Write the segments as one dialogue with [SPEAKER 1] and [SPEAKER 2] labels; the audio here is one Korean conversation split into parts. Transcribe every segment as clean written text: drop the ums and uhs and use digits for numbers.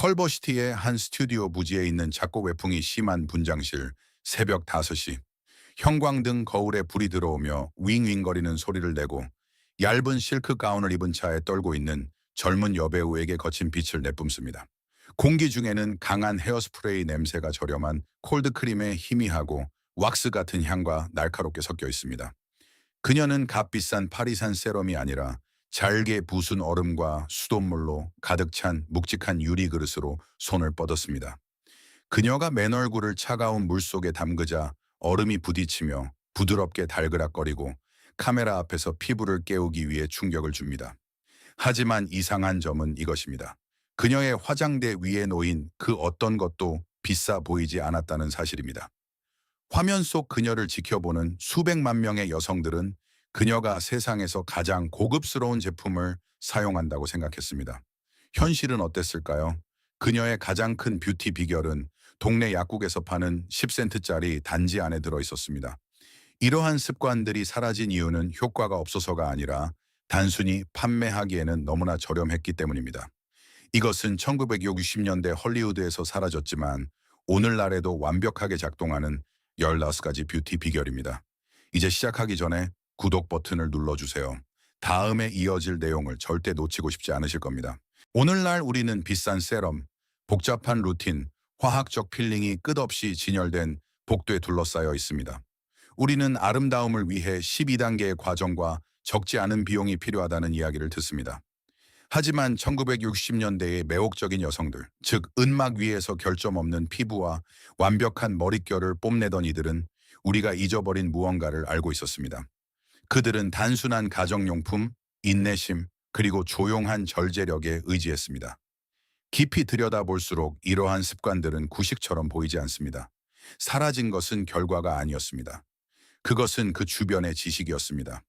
[SPEAKER 1] 컬버시티의 한 스튜디오 부지에 있는 작곡 외풍이 심한 분장실. 새벽 5시. 형광등 거울에 불이 들어오며 윙윙거리는 소리를 내고 얇은 실크 가운을 입은 차에 떨고 있는 젊은 여배우에게 거친 빛을 내뿜습니다. 공기 중에는 강한 헤어스프레이 냄새가 저렴한 콜드크림의 희미하고 왁스 같은 향과 날카롭게 섞여 있습니다. 그녀는 값비싼 파리산 세럼이 아니라 잘게 부순 얼음과 수돗물로 가득 찬 묵직한 유리 그릇으로 손을 뻗었습니다. 그녀가 맨 얼굴을 차가운 물 속에 담그자 얼음이 부딪히며 부드럽게 달그락거리고 카메라 앞에서 피부를 깨우기 위해 충격을 줍니다. 하지만 이상한 점은 이것입니다. 그녀의 화장대 위에 놓인 그 어떤 것도 비싸 보이지 않았다는 사실입니다. 화면 속 그녀를 지켜보는 수백만 명의 여성들은 그녀가 세상에서 가장 고급스러운 제품을 사용한다고 생각했습니다. 현실은 어땠을까요? 그녀의 가장 큰 뷰티 비결은 동네 약국에서 파는 10센트짜리 단지 안에 들어 있었습니다. 이러한 습관들이 사라진 이유는 효과가 없어서가 아니라 단순히 판매하기에는 너무나 저렴했기 때문입니다. 이것은 1960년대 헐리우드에서 사라졌지만 오늘날에도 완벽하게 작동하는 16가지 뷰티 비결입니다. 이제 시작하기 전에 구독 버튼을 눌러주세요. 다음에 이어질 내용을 절대 놓치고 싶지 않으실 겁니다. 오늘날 우리는 비싼 세럼, 복잡한 루틴, 화학적 필링이 끝없이 진열된 복도에 둘러싸여 있습니다. 우리는 아름다움을 위해 12단계의 과정과 적지 않은 비용이 필요하다는 이야기를 듣습니다. 하지만 1960년대의 매혹적인 여성들, 즉 은막 위에서 결점 없는 피부와 완벽한 머릿결을 뽐내던 이들은 우리가 잊어버린 무언가를 알고 있었습니다. 그들은 단순한 가정용품, 인내심, 그리고 조용한 절제력에 의지했습니다. 깊이 들여다볼수록 이러한 습관들은 구식처럼 보이지 않습니다. 사라진 것은 결과가 아니었습니다. 그것은 그 주변의 지식이었습니다.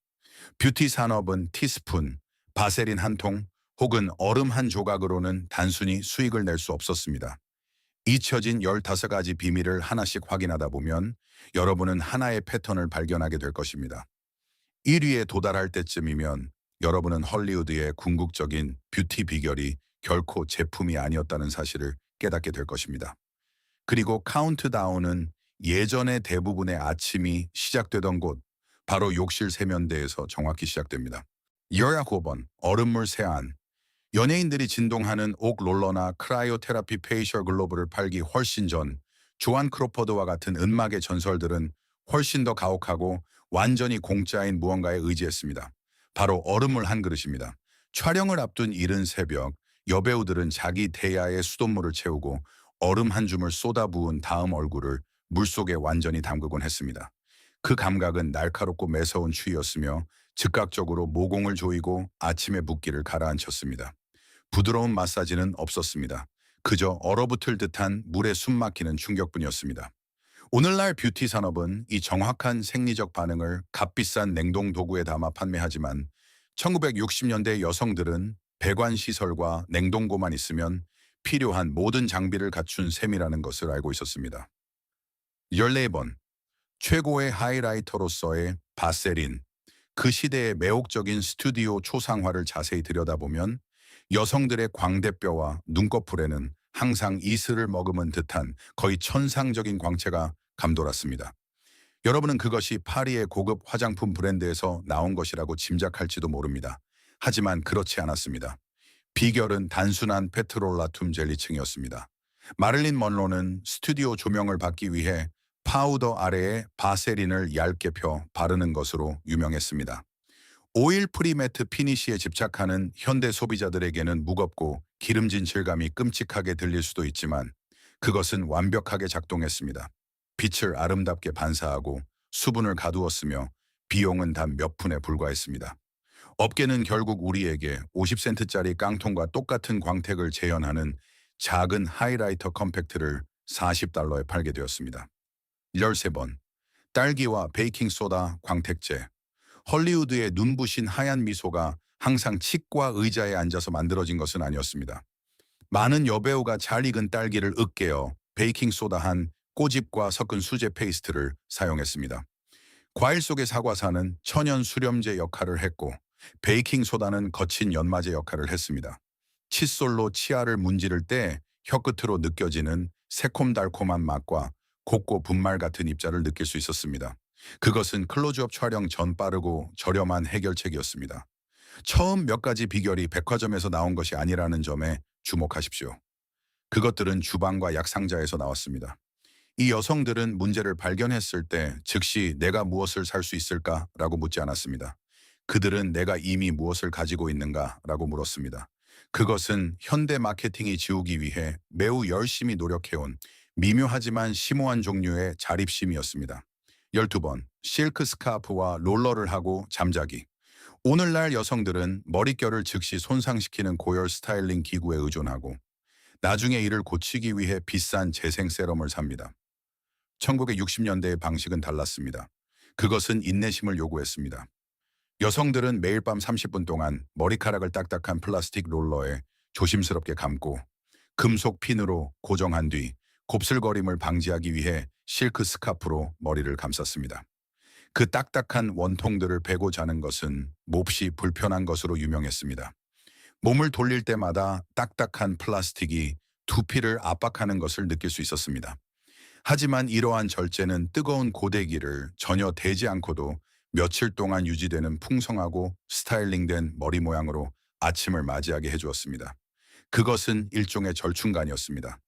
[SPEAKER 1] 뷰티 산업은 티스푼, 바세린 한 통, 혹은 얼음 한 조각으로는 단순히 수익을 낼 수 없었습니다. 잊혀진 15가지 비밀을 하나씩 확인하다 보면 여러분은 하나의 패턴을 발견하게 될 것입니다. 1위에 도달할 때쯤이면 여러분은 헐리우드의 궁극적인 뷰티 비결이 결코 제품이 아니었다는 사실을 깨닫게 될 것입니다. 그리고 카운트다운은 예전의 대부분의 아침이 시작되던 곳, 바로 욕실 세면대에서 정확히 시작됩니다. 여야 9번, 얼음물 세안. 연예인들이 진동하는 옥 롤러나 크라이오테라피 페이셜 글로브를 팔기 훨씬 전 조안 크로퍼드와 같은 은막의 전설들은 훨씬 더 가혹하고 완전히 공짜인 무언가에 의지했습니다. 바로 얼음물 한 그릇입니다. 촬영을 앞둔 이른 새벽, 여배우들은 자기 대야에 수돗물을 채우고 얼음 한 줌을 쏟아부은 다음 얼굴을 물속에 완전히 담그곤 했습니다. 그 감각은 날카롭고 매서운 추위였으며 즉각적으로 모공을 조이고 아침의 붓기를 가라앉혔습니다. 부드러운 마사지는 없었습니다. 그저 얼어붙을 듯한 물에 숨막히는 충격뿐이었습니다. 오늘날 뷰티 산업은 이 정확한 생리적 반응을 값비싼 냉동 도구에 담아 판매하지만 1960년대 여성들은 배관 시설과 냉동고만 있으면 필요한 모든 장비를 갖춘 셈이라는 것을 알고 있었습니다. 14번, 최고의 하이라이터로서의 바세린. 그 시대의 매혹적인 스튜디오 초상화를 자세히 들여다보면 여성들의 광대뼈와 눈꺼풀에는 항상 이슬을 머금은 듯한 거의 천상적인 광채가 감돌았습니다. 여러분은 그것이 파리의 고급 화장품 브랜드에서 나온 것이라고 짐작할지도 모릅니다. 하지만 그렇지 않았습니다. 비결은 단순한 페트롤라툼 젤리층이었습니다. 마릴린 먼로는 스튜디오 조명을 받기 위해 파우더 아래에 바세린을 얇게 펴 바르는 것으로 유명했습니다. 오일 프리매트 피니쉬에 집착하는 현대 소비자들에게는 무겁고 기름진 질감이 끔찍하게 들릴 수도 있지만 그것은 완벽하게 작동했습니다. 빛을 아름답게 반사하고 수분을 가두었으며 비용은 단 몇 푼에 불과했습니다. 업계는 결국 우리에게 50센트짜리 깡통과 똑같은 광택을 재현하는 작은 하이라이터 컴팩트를 40달러에 팔게 되었습니다. 13번, 딸기와 베이킹소다 광택제. 헐리우드의 눈부신 하얀 미소가 항상 칡과 의자에 앉아서 만들어진 것은 아니었습니다. 많은 여배우가 잘 익은 딸기를 으깨어 베이킹소다 한 꼬집과 섞은 수제 페이스트를 사용했습니다. 과일 속의 사과사는 천연 수렴제 역할을 했고 베이킹소다는 거친 연마제 역할을 했습니다. 칫솔로 치아를 문지를 때 혀끝으로 느껴지는 새콤달콤한 맛과 곱고 분말 같은 입자를 느낄 수 있었습니다. 그것은 클로즈업 촬영 전 빠르고 저렴한 해결책이었습니다. 처음 몇 가지 비결이 백화점에서 나온 것이 아니라는 점에 주목하십시오. 그것들은 주방과 약상자에서 나왔습니다. 이 여성들은 문제를 발견했을 때 즉시 내가 무엇을 살 수 있을까라고 묻지 않았습니다. 그들은 내가 이미 무엇을 가지고 있는가라고 물었습니다. 그것은 현대 마케팅이 지우기 위해 매우 열심히 노력해온 미묘하지만 심오한 종류의 자립심이었습니다. 12번, 실크 스카프와 롤러를 하고 잠자기. 오늘날 여성들은 머릿결을 즉시 손상시키는 고열 스타일링 기구에 의존하고 나중에 이를 고치기 위해 비싼 재생 세럼을 삽니다. 1960년대의 방식은 달랐습니다. 그것은 인내심을 요구했습니다. 여성들은 매일 밤 30분 동안 머리카락을 딱딱한 플라스틱 롤러에 조심스럽게 감고 금속 핀으로 고정한 뒤 곱슬거림을 방지하기 위해 실크 스카프로 머리를 감쌌습니다. 그 딱딱한 원통들을 베고 자는 것은 몹시 불편한 것으로 유명했습니다. 몸을 돌릴 때마다 딱딱한 플라스틱이 두피를 압박하는 것을 느낄 수 있었습니다. 하지만 이러한 절제는 뜨거운 고데기를 전혀 대지 않고도 며칠 동안 유지되는 풍성하고 스타일링된 머리 모양으로 아침을 맞이하게 해주었습니다. 그것은 일종의 절충간이었습니다.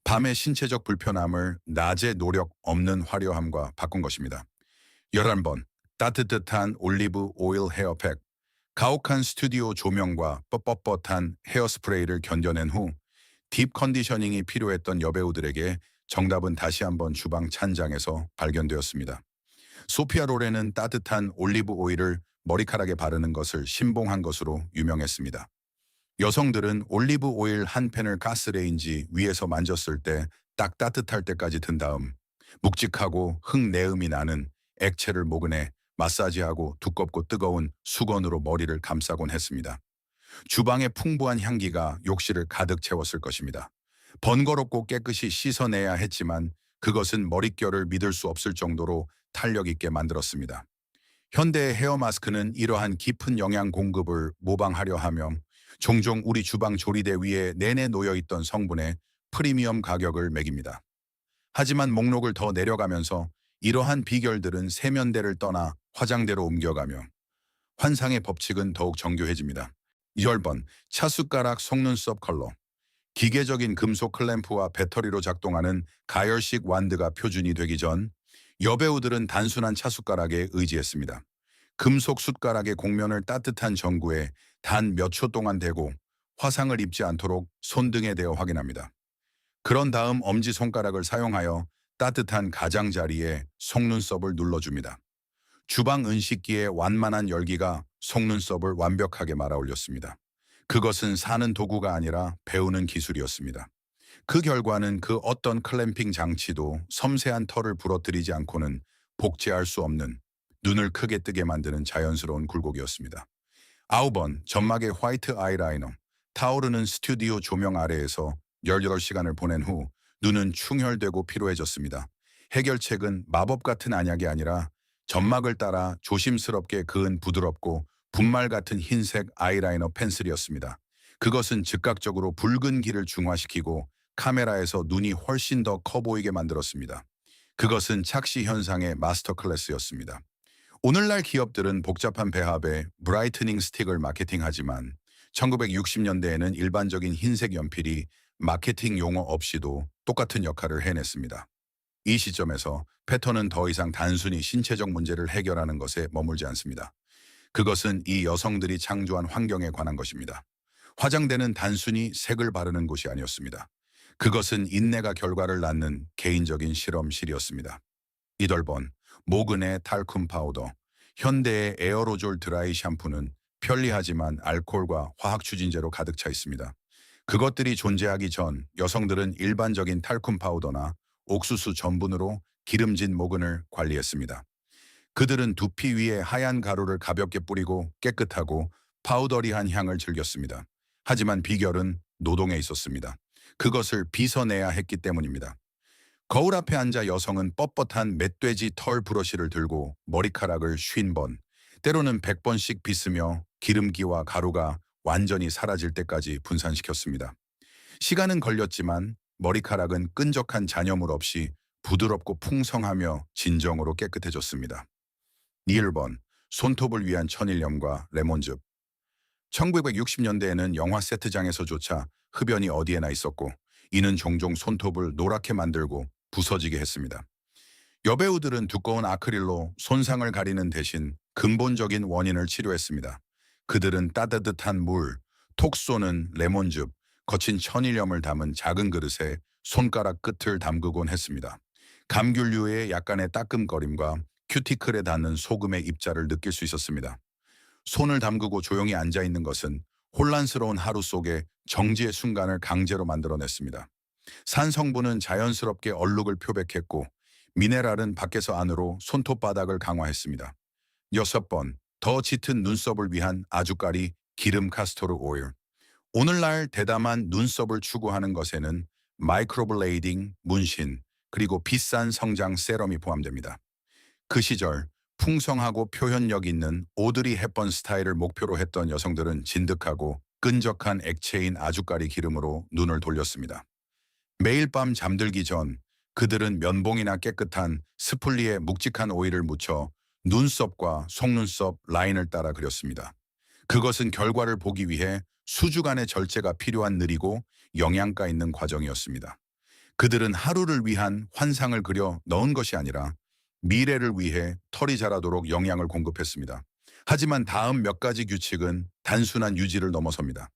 [SPEAKER 1] 밤의 신체적 불편함을 낮의 노력 없는 화려함과 바꾼 것입니다. 11번, 따뜻한 올리브 오일 헤어팩. 가혹한 스튜디오 조명과 뻣뻣뻣한 헤어스프레이를 견뎌낸 후 딥 컨디셔닝이 필요했던 여배우들에게 정답은 다시 한번 주방 찬장에서 발견되었습니다. 소피아 로렌은 따뜻한 올리브 오일을 머리카락에 바르는 것을 신봉한 것으로 유명했습니다. 여성들은 올리브 오일 한 펜을 가스레인지 위에서 만졌을 때 딱 따뜻할 때까지 든 다음 묵직하고 흙내음이 나는 액체를 모근해 마사지하고 두껍고 뜨거운 수건으로 머리를 감싸곤 했습니다. 주방의 풍부한 향기가 욕실을 가득 채웠을 것입니다. 번거롭고 깨끗이 씻어내야 했지만 그것은 머릿결을 믿을 수 없을 정도로 탄력 있게 만들었습니다. 현대의 헤어 마스크는 이러한 깊은 영양 공급을 모방하려 하며 종종 우리 주방 조리대 위에 내내 놓여있던 성분의 프리미엄 가격을 매깁니다. 하지만 목록을 더 내려가면서 이러한 비결들은 세면대를 떠나 화장대로 옮겨가며 환상의 법칙은 더욱 정교해집니다. 10번, 차숟가락 속눈썹 컬러. 기계적인 금속 클램프와 배터리로 작동하는 가열식 완드가 표준이 되기 전 여배우들은 단순한 차숟가락에 의지했습니다. 금속 숟가락의 곡면을 따뜻한 전구에 단 몇 초 동안 대고 화상을 입지 않도록 손등에 대어 확인합니다. 그런 다음 엄지손가락을 사용하여 따뜻한 가장자리에 속눈썹을 눌러줍니다. 주방 은식기의 완만한 열기가 속눈썹을 완벽하게 말아 올렸습니다. 그것은 사는 도구가 아니라 배우는 기술이었습니다. 그 결과는 그 어떤 클램핑 장치도 섬세한 털을 부러뜨리지 않고는 복제할 수 없는 눈을 크게 뜨게 만드는 자연스러운 굴곡이었습니다. 9번, 점막의 화이트 아이라이너. 타오르는 스튜디오 조명 아래에서 18시간을 보낸 후 눈은 충혈되고 피로해졌습니다. 해결책은 마법 같은 안약이 아니라 점막을 따라 조심스럽게 그은 부드럽고 분말 같은 흰색 아이라이너 펜슬이었습니다. 그것은 즉각적으로 붉은 기를 중화시키고 카메라에서 눈이 훨씬 더 커 보이게 만들었습니다. 그것은 착시 현상의 마스터 클래스였습니다. 오늘날 기업들은 복잡한 배합에 브라이트닝 스틱을 마케팅하지만 1960년대에는 일반적인 흰색 연필이 마케팅 용어 없이도 똑같은 역할을 해냈습니다. 이 시점에서 패턴은 더 이상 단순히 신체적 문제를 해결하는 것에 머물지 않습니다. 그것은 이 여성들이 창조한 환경에 관한 것입니다. 화장대는 단순히 색을 바르는 곳이 아니었습니다. 그것은 인내가 결과를 낳는 개인적인 실험실이었습니다. 8번, 모근의 탈쿰 파우더. 현대의 에어로졸 드라이 샴푸는 편리하지만 알코올과 화학 추진제로 가득 차 있습니다. 그것들이 존재하기 전 여성들은 일반적인 탈쿰 파우더나 옥수수 전분으로 기름진 모근을 관리했습니다. 그들은 두피 위에 하얀 가루를 가볍게 뿌리고 깨끗하고 파우더리한 향을 즐겼습니다. 하지만 비결은 노동에 있었습니다. 그것을 빗어내야 했기 때문입니다. 거울 앞에 앉아 여성은 뻣뻣한 멧돼지 털 브러쉬를 들고 머리카락을 50번, 때로는 100번씩 빗으며 기름기와 가루가 완전히 사라질 때까지 분산시켰습니다. 시간은 걸렸지만 머리카락은 끈적한 잔여물 없이 부드럽고 풍성하며 진정으로 깨끗해졌습니다. 1번 손톱을 위한 천일염과 레몬즙. 1960년대에는 영화 세트장에서조차 흡연이 어디에나 있었고 이는 종종 손톱을 노랗게 만들고 부서지게 했습니다. 여배우들은 두꺼운 아크릴로 손상을 가리는 대신 근본적인 원인을 치료했습니다. 그들은 따뜻한 물, 톡 쏘는 레몬즙, 거친 천일염을 담은 작은 그릇에 손가락 끝을 담그곤 했습니다. 감귤류의 약간의 따끔거림과 큐티클에 닿는 소금의 입자를 느낄 수 있었습니다. 손을 담그고 조용히 앉아 있는 것은 혼란스러운 하루 속에 정지의 순간을 강제로 만들어냈습니다. 산 성분은 자연스럽게 얼룩을 표백했고 미네랄은 밖에서 안으로 손톱바닥을 강화했습니다. 6번, 더 짙은 눈썹을 위한 아주까리 기름 카스토르 오일. 오늘날 대담한 눈썹을 추구하는 것에는 마이크로블레이딩, 문신, 그리고 비싼 성장 세럼이 포함됩니다. 그 시절 풍성하고 표현력 있는 오드리 헵번 스타일을 목표로 했던 여성들은 진득하고 끈적한 액체인 아주까리 기름으로 눈을 돌렸습니다. 매일 밤 잠들기 전 그들은 면봉이나 깨끗한 스플리에 묵직한 오일을 묻혀 눈썹과 속눈썹 라인을 따라 그렸습니다. 그것은 결과를 보기 위해 수주간의 절제가 필요한 느리고 영양가 있는 과정이었습니다. 그들은 하루를 위한 환상을 그려 넣은 것이 아니라 미래를 위해 털이 자라도록 영양을 공급했습니다. 하지만 다음 몇 가지 규칙은 단순한 유지를 넘어섭니다.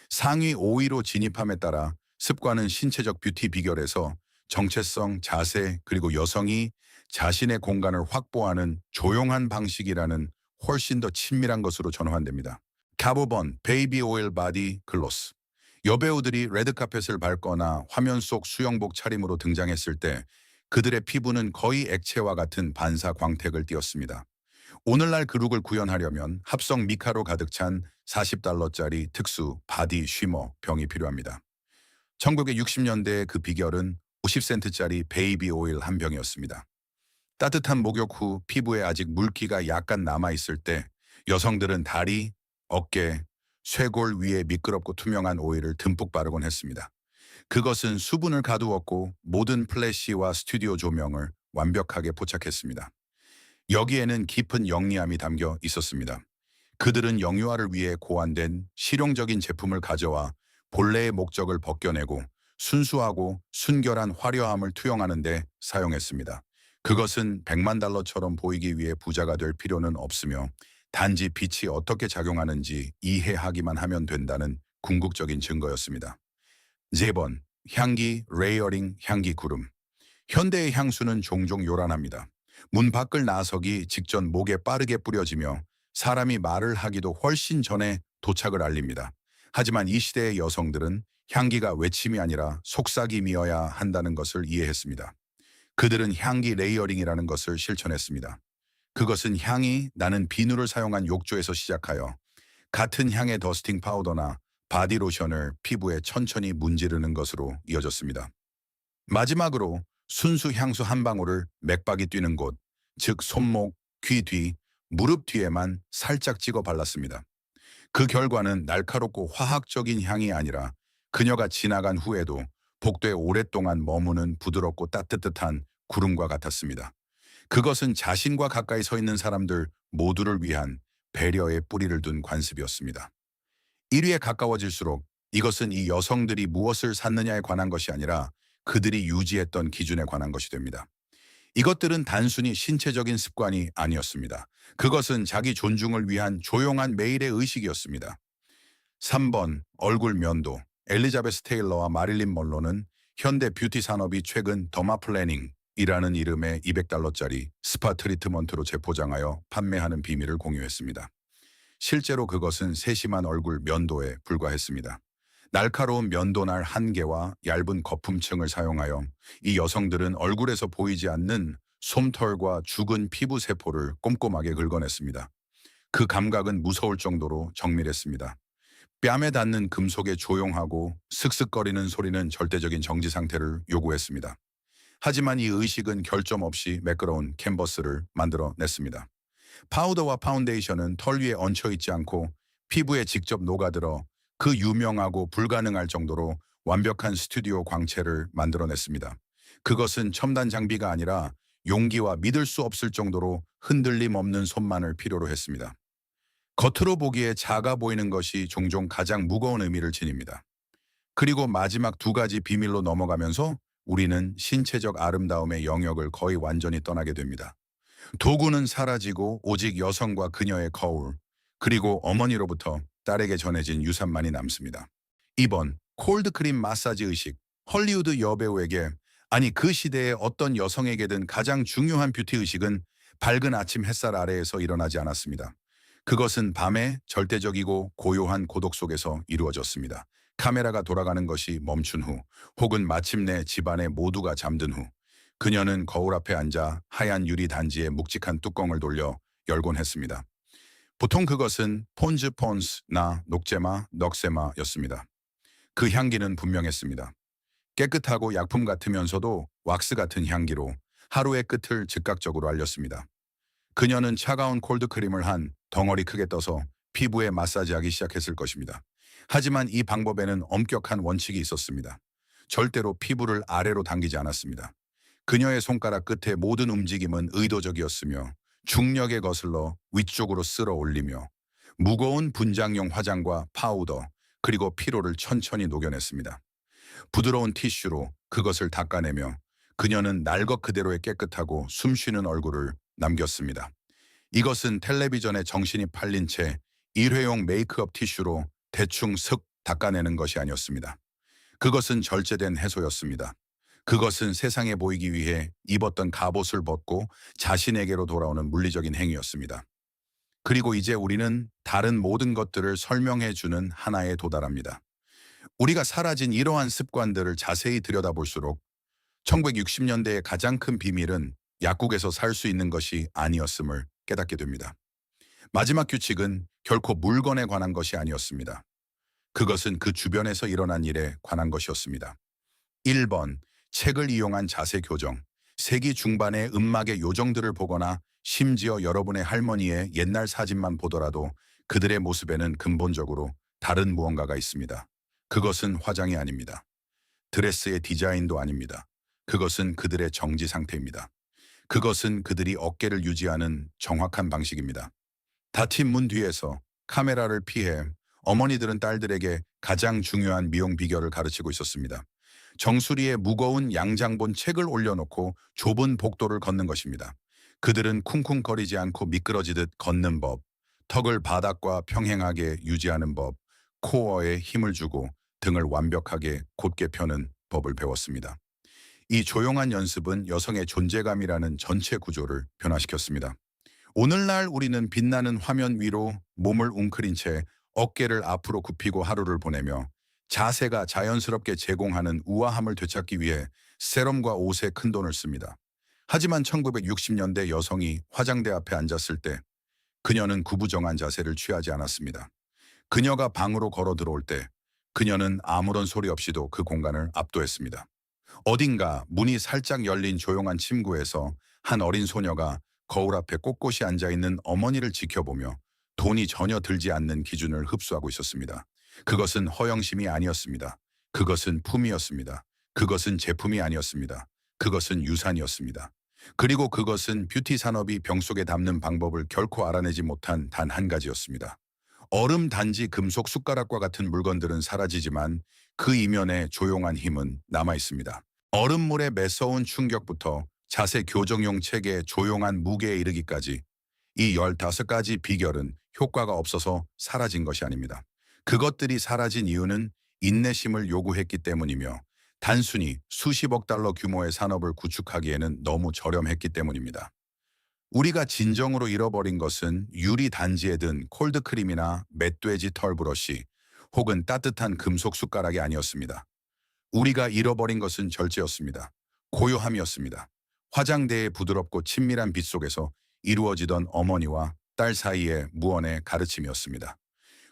[SPEAKER 1] 상위 5위로 진입함에 따라 습관은 신체적 뷰티 비결에서 정체성, 자세, 그리고 여성이 자신의 공간을 확보하는 조용한 방식이라는 훨씬 더 친밀한 것으로 전환됩니다. 가보번 베이비 오일 바디 글로스. 여배우들이 레드카펫을 밟거나 화면 속 수영복 차림으로 등장했을 때 그들의 피부는 거의 액체와 같은 반사 광택을 띄었습니다. 오늘날 그 룩을 구현하려면 합성 미카로 가득 찬 $40짜리 특수 바디 쉬머 병이 필요합니다. 1960년대의 그 비결은 50센트짜리 베이비 오일 한 병이었습니다. 따뜻한 목욕 후 피부에 아직 물기가 약간 남아있을 때 여성들은 다리, 어깨, 쇄골 위에 미끄럽고 투명한 오일을 듬뿍 바르곤 했습니다. 그것은 수분을 가두었고 모든 플래시와 스튜디오 조명을 완벽하게 포착했습니다. 여기에는 깊은 영리함이 담겨 있었습니다. 그들은 영유아를 위해 고안된 실용적인 제품을 가져와 본래의 목적을 벗겨내고 순수하고 순결한 화려함을 투영하는 데 사용했습니다. 그것은 $100만 보이기 위해 부자가 될 필요는 없으며 단지 빛이 어떻게 작용하는지 이해하기만 하면 된다는 궁극적인 증거였습니다. 4번, 향기 레이어링 향기 구름. 현대의 향수는 종종 요란합니다. 문 밖을 나서기 직전 목에 빠르게 뿌려지며 사람이 말을 하기도 훨씬 전에 도착을 알립니다. 하지만 이 시대의 여성들은 향기가 외침이 아니라 속삭임이어야 한다는 것을 이해했습니다. 그들은 향기 레이어링이라는 것을 실천했습니다. 그것은 향이 나는 비누를 사용한 욕조에서 시작하여 같은 향의 더스팅 파우더나 바디로션을 피부에 천천히 문지르는 것으로 이어졌습니다. 마지막으로 순수 향수 한 방울을 맥박이 뛰는 곳, 즉 손목, 귀 뒤, 무릎 뒤에만 살짝 찍어 발랐습니다. 그 결과는 날카롭고 화학적인 향이 아니라 그녀가 지나간 후에도 복도에 오랫동안 머무는 부드럽고 따뜻한 구름과 같았습니다. 그것은 자신과 가까이 서 있는 사람들 모두를 위한 배려의 뿌리를 둔 관습이었습니다. 1위에 가까워질수록 이것은 이 여성들이 무엇을 샀느냐에 관한 것이 아니라 그들이 유지했던 기준에 관한 것이 됩니다. 이것들은 단순히 신체적인 습관이 아니었습니다. 그것은 자기 존중을 위한 조용한 매일의 의식이었습니다. 3번 얼굴 면도. 엘리자베스 테일러와 마릴린 먼로는 현대 뷰티 산업이 최근 더마 플래닝이라는 이름의 $200짜리 스파 트리트먼트로 재포장하여 판매하는 비밀을 공유했습니다. 실제로 그것은 세심한 얼굴 면도에 불과했습니다. 날카로운 면도날 한 개와 얇은 거품층을 사용하여 이 여성들은 얼굴에서 보이지 않는 솜털과 죽은 피부 세포를 꼼꼼하게 긁어냈습니다. 그 감각은 무서울 정도로 정밀했습니다. 뺨에 닿는 금속의 조용하고 슥슥거리는 소리는 절대적인 정지 상태를 요구했습니다. 하지만 이 의식은 결점 없이 매끄러운 캔버스를 만들어냈습니다. 파우더와 파운데이션은 털 위에 얹혀있지 않고 피부에 직접 녹아들어 그 유명하고 불가능할 정도로 완벽한 스튜디오 광채를 만들어냈습니다. 그것은 첨단 장비가 아니라 용기와 믿을 수 없을 정도로 흔들림 없는 손만을 필요로 했습니다. 겉으로 보기에 작아 보이는 것이 종종 가장 무거운 의미를 지닙니다. 그리고 마지막 두 가지 비밀로 넘어가면서 우리는 신체적 아름다움의 영역을 거의 완전히 떠나게 됩니다. 도구는 사라지고 오직 여성과 그녀의 거울, 그리고 어머니로부터 딸에게 전해진 유산만이 남습니다. 2번, 콜드크림 마사지 의식. 헐리우드 여배우에게, 아니 그 시대의 어떤 여성에게든 가장 중요한 뷰티 의식은 밝은 아침 햇살 아래에서 일어나지 않았습니다. 그것은 밤에 절대적이고 고요한 고독 속에서 이루어졌습니다. 카메라가 돌아가는 것이 멈춘 후, 혹은 마침내 집안의 모두가 잠든 후, 그녀는 거울 앞에 앉아 하얀 유리 단지의 묵직한 뚜껑을 돌려 열곤 했습니다. 보통 그것은 폰즈 폰스나 녹제마, 넉세마였습니다. 그 향기는 분명했습니다. 깨끗하고 약품 같으면서도 왁스 같은 향기로 하루의 끝을 즉각적으로 알렸습니다. 그녀는 차가운 콜드크림을 한 덩어리 크게 떠서 피부에 마사지하기 시작했을 것입니다. 하지만 이 방법에는 엄격한 원칙이 있었습니다. 절대로 피부를 아래로 당기지 않았습니다. 그녀의 손가락 끝의 모든 움직임은 의도적이었으며 중력에 거슬러 위쪽으로 쓸어 올리며 무거운 분장용 화장과 파우더, 그리고 피로를 천천히 녹여냈습니다. 부드러운 티슈로 그것을 닦아내며 그녀는 날 것 그대로의 깨끗하고 숨쉬는 얼굴을 남겼습니다. 이것은 텔레비전에 정신이 팔린 채 일회용 메이크업 티슈로 대충 슥 닦아내는 것이 아니었습니다. 그것은 절제된 해소였습니다. 그것은 세상에 보이기 위해 입었던 갑옷을 벗고 자신에게로 돌아오는 물리적인 행위였습니다. 그리고 이제 우리는 다른 모든 것들을 설명해 주는 하나에 도달합니다. 우리가 사라진 이러한 습관들을 자세히 들여다볼수록 1960년대의 가장 큰 비밀은 약국에서 살 수 있는 것이 아니었음을 깨닫게 됩니다. 마지막 규칙은 결코 물건에 관한 것이 아니었습니다. 그것은 그 주변에서 일어난 일에 관한 것이었습니다. 1번, 책을 이용한 자세 교정. 세기 중반의 음막의 요정들을 보거나 심지어 여러분의 할머니의 옛날 사진만 보더라도 그들의 모습에는 근본적으로 다른 무언가가 있습니다. 그것은 화장이 아닙니다. 드레스의 디자인도 아닙니다. 그것은 그들의 정지 상태입니다. 그것은 그들이 어깨를 유지하는 정확한 방식입니다. 닫힌 문 뒤에서 카메라를 피해 어머니들은 딸들에게 가장 중요한 미용 비결을 가르치고 있었습니다. 정수리에 무거운 양장본 책을 올려놓고 좁은 복도를 걷는 것입니다. 그들은 쿵쿵거리지 않고 미끄러지듯 걷는 법, 턱을 바닥과 평행하게 유지하는 법, 코어에 힘을 주고 등을 완벽하게 곧게 펴는 법을 배웠습니다. 이 조용한 연습은 여성의 존재감이라는 전체 구조를 변화시켰습니다. 오늘날 우리는 빛나는 화면 위로 몸을 웅크린 채 어깨를 앞으로 굽히고 하루를 보내며 자세가 자연스럽게 제공하는 우아함을 되찾기 위해 세럼과 옷에 큰돈을 씁니다. 하지만 1960년대 여성이 화장대 앞에 앉았을 때 그녀는 구부정한 자세를 취하지 않았습니다. 그녀가 방으로 걸어 들어올 때 그녀는 아무런 소리 없이도 그 공간을 압도했습니다. 어딘가 문이 살짝 열린 조용한 침구에서 한 어린 소녀가 거울 앞에 꼿꼿이 앉아있는 어머니를 지켜보며 돈이 전혀 들지 않는 기준을 흡수하고 있었습니다. 그것은 허영심이 아니었습니다. 그것은 품이었습니다. 그것은 제품이 아니었습니다. 그것은 유산이었습니다. 그리고 그것은 뷰티 산업이 병 속에 담는 방법을 결코 알아내지 못한 단 한 가지였습니다. 얼음 단지 금속 숟가락과 같은 물건들은 사라지지만 그 이면에 조용한 힘은 남아있습니다. 얼음물의 매서운 충격부터 자세 교정용 책의 조용한 무게에 이르기까지 이 15가지 비결은 효과가 없어서 사라진 것이 아닙니다. 그것들이 사라진 이유는 인내심을 요구했기 때문이며 단순히 수십억 달러 규모의 산업을 구축하기에는 너무 저렴했기 때문입니다. 우리가 진정으로 잃어버린 것은 유리 단지에 든 콜드크림이나 멧돼지 털 브러쉬 혹은 따뜻한 금속 숟가락이 아니었습니다. 우리가 잃어버린 것은 절제였습니다. 고요함이었습니다. 화장대의 부드럽고 친밀한 빛 속에서 이루어지던 어머니와 딸 사이의 무언의 가르침이었습니다.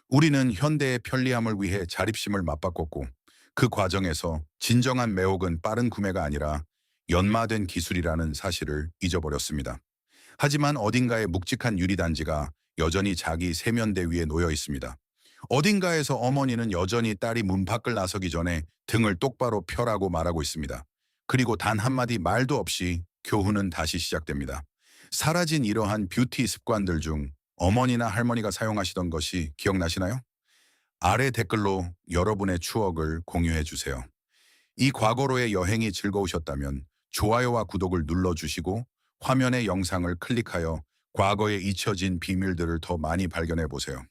[SPEAKER 1] 우리는 현대의 편리함을 위해 자립심을 맞바꿨고 그 과정에서 진정한 매혹은 빠른 구매가 아니라 연마된 기술이라는 사실을 잊어버렸습니다. 하지만 어딘가에 묵직한 유리단지가 여전히 자기 세면대 위에 놓여 있습니다. 어딘가에서 어머니는 여전히 딸이 문 밖을 나서기 전에 등을 똑바로 펴라고 말하고 있습니다. 그리고 단 한마디 말도 없이 교훈은 다시 시작됩니다. 사라진 이러한 뷰티 습관들 중 어머니나 할머니가 사용하시던 것이 기억나시나요? 아래 댓글로 여러분의 추억을 공유해 주세요. 이 과거로의 여행이 즐거우셨다면 좋아요와 구독을 눌러주시고 화면의 영상을 클릭하여 과거에 잊혀진 비밀들을 더 많이 발견해 보세요.